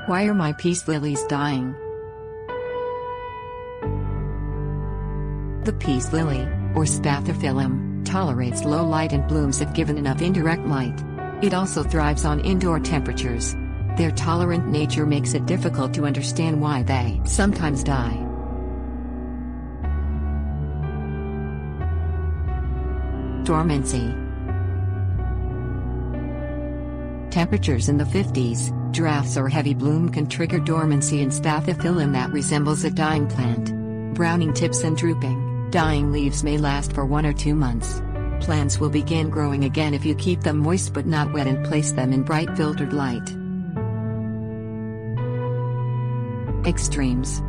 Why are my peace lilies dying? The peace lily, or spathiphyllum, tolerates low light and blooms if given enough indirect light. It also thrives on indoor temperatures. Their tolerant nature makes it difficult to understand why they sometimes die. Dormancy. Temperatures in the 50s, drafts or heavy bloom can trigger dormancy in spathiphyllum that resembles a dying plant. Browning tips and drooping, dying leaves may last for 1 or 2 months. Plants will begin growing again if you keep them moist but not wet and place them in bright filtered light. Extremes.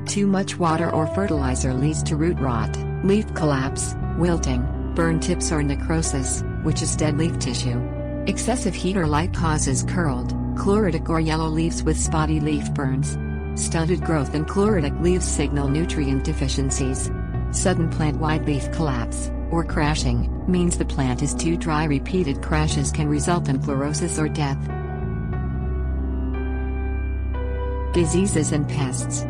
Too much water or fertilizer leads to root rot, leaf collapse, wilting, burn tips or necrosis, which is dead leaf tissue. Excessive heat or light causes curled, chlorotic or yellow leaves with spotty leaf burns. Stunted growth and chlorotic leaves signal nutrient deficiencies. Sudden plant-wide leaf collapse, or crashing, means the plant is too dry. Repeated crashes can result in chlorosis or death. Diseases and pests.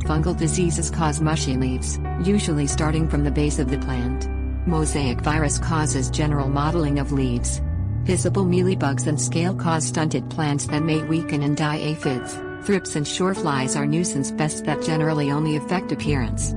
Fungal diseases cause mushy leaves, usually starting from the base of the plant. Mosaic virus causes general mottling of leaves. Visible mealybugs and scale cause stunted plants that may weaken and die. Aphids, thrips and shoreflies are nuisance pests that generally only affect appearance.